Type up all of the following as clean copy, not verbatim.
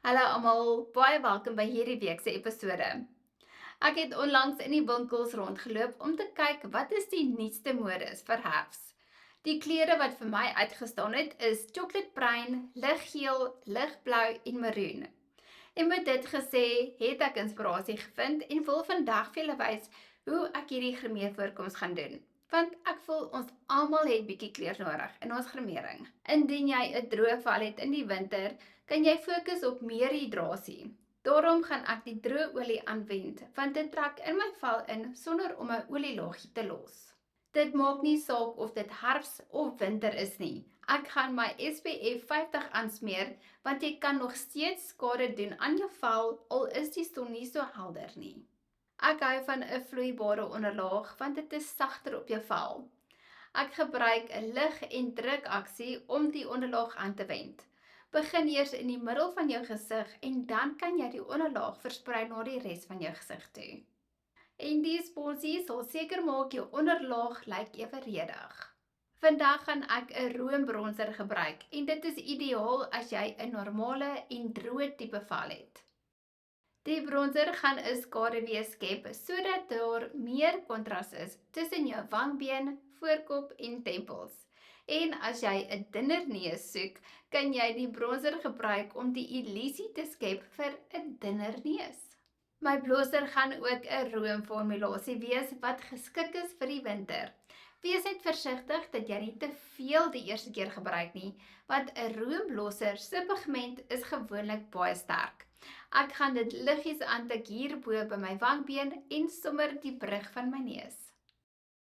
Hallo almal, baie welkom by hierdie week se episode. Ek het onlangs in die winkels rondgeloop om te kyk wat is die nuutste modes vir herfs. Die kleure wat vir my uitgestaan het is chocoladebrun, liggeel, ligblou en maroon. En met dit gesê, het ek inspirasie gevind en wil vandag vir julle wys hoe ek hierdie grimeervoorkoms gaan doen. Want ek voel ons almal het bietjie kleur nodig in ons grimering. Indien jy 'n droë val het in die winter, kan jy fokus op meer hidrasie. Daarom gaan ek die droë olie aanwend, want dit trek in my val in sonder om 'n olielaagie te los. Dit maak nie saak of dit herfs of winter is nie. Ek gaan my SPF 50 aansmeer, want jy kan nog steeds skade doen aan jou vel, al is die son nie so helder nie. Ek hou van 'n vloeibare onderlaag, want dit is sagter op jou vel. Ek gebruik 'n lig en druk aksie om die onderlaag aan te wend. Begin eers in die middel van jou gesig en dan kan jy die onderlaag versprei na die res van jou gesig toe. En die sponsie sal seker maak jou onderlaag lyk eweredig. Vandag gaan ek 'n roombronser gebruik en dit is ideaal as jy 'n normale en droë tipe vel het. Die bronser gaan 'n skaduwee skep sodat daar meer kontras is tussen jou wangbeen, voorkop en tempels. En as jy 'n dunner neus soek, kan jy die bronser gebruik om die illusie te skep vir 'n dunner neus. My blosser gaan ook 'n roomformulasie wees wat geskik is vir die winter. Wees net versigtig dat jy nie te veel die eerste keer gebruik nie, want 'n roomblosser se pigment is gewoonlik baie sterk. Ek gaan dit liggies aantik hierbo by my wangbeen en sommer die brug van my neus.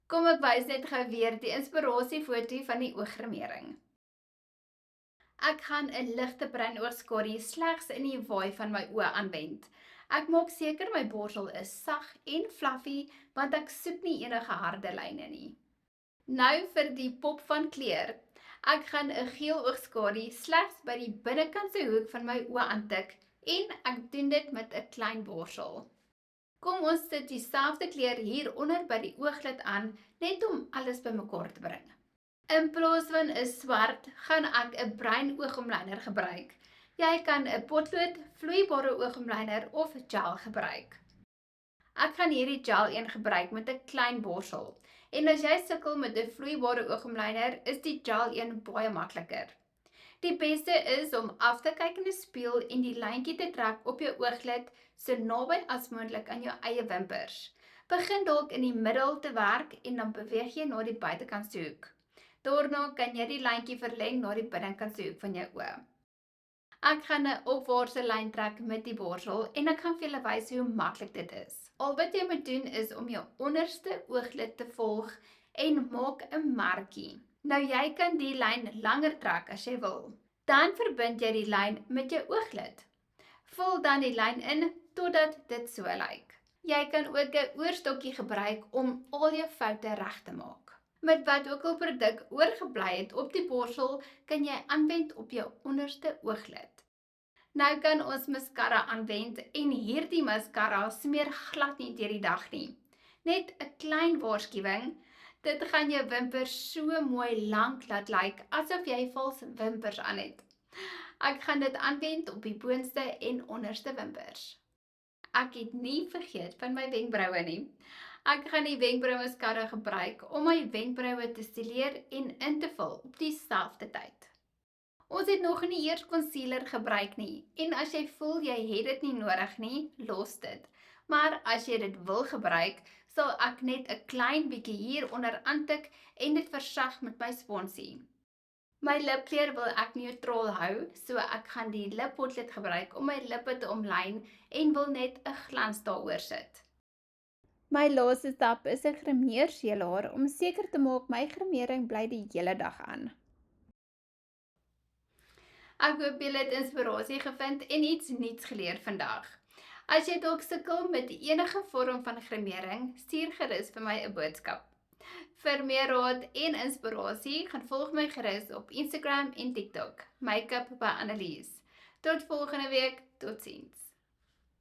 Kom ek wys net gou weer die inspirasiefoto van die ooggrimering. Ek gaan 'n ligte bruin oogskadu slegs in die waai van my oë aanwend. Ek maak seker my borsel is sag en fluffy, want ek soek nie enige harde lyne nie. Nou vir die pop van kleur. Ek gaan 'n geel oogskadu slegs by die binnekantse hoek van my oë aantik en ek doen dit met 'n klein borsel. Kom ons sit dieselfde kleur hieronder by die ooglid aan, net om alles bymekaar te bring. In plaas van 'n swart, gaan ek 'n bruin oogomlyner gebruik. Jy kan 'n potlood, vloeibare oogomlyner of gel gebruik. Ek gaan hierdie gel een gebruik met 'n klein borsel. En as jy sukkel met 'n vloeibare oogomlyner, is die gel een baie makliker. Die beste is om af te kyk in 'n spieël en die lyntjie te trek op jou ooglid so naby as moontlik aan jou eie wimpers. Begin dalk in die middel te werk en dan beweeg jy na die buitekantse hoek. Daarna kan jy die lyntjie verleng na die binnekantse hoek van jou oë. Ek gaan 'n opwaartse lyn trek met die borsel en ek gaan vir julle wys hoe maklik dit is. Al wat jy moet doen is om jou onderste ooglid te volg en maak 'n merkie. Nou jy kan die lyn langer trek as jy wil. Dan verbind jy die lyn met jou ooglid. Vul dan die lyn in totdat dit so lyk. Jy kan ook 'n oorstokkie gebruik om al jou foute reg te maak. Met wat ook al produk oorgebly het op die borsel, kan jy aanwend op jou onderste ooglid. Nou kan ons mascara aanwend en hierdie mascara smeer glad nie deur die dag nie. Net 'n klein waarskuwing, dit gaan jou wimpers so mooi lank laat lyk asof jy vals wimpers aan het. Ek gaan dit aanwend op die boonste en onderste wimpers. Ek het nie vergeet van my wenkbroue nie. Ek gaan die wenkbrou mascara gebruik om my wenkbroue te stileer en in te vul op dieselfde tyd. Ons het nog nie eers concealer gebruik nie en as jy voel jy het dit nie nodig nie, los dit. Maar as jy dit wil gebruik, sal ek net 'n klein bietjie hieronder aantik en dit versag met my sponsie. My lipkleur wil ek neutraal hou, so ek gaan die lippotlood gebruik om my lippe te omlyn en wil net 'n glans daaroor sit. My laaste stap is 'n grimeerseelaar om seker te maak my grimering bly die hele dag aan. Ek hoop julle het inspirasie gevind en iets nuuts geleer vandag. As jy dalk sukkel met enige vorm van grimering, stuur gerus vir my 'n boodskap. Vir meer raad en inspirasie, gaan volg my gerus op Instagram en TikTok. Makeup by Annelies. Tot volgende week, totsiens.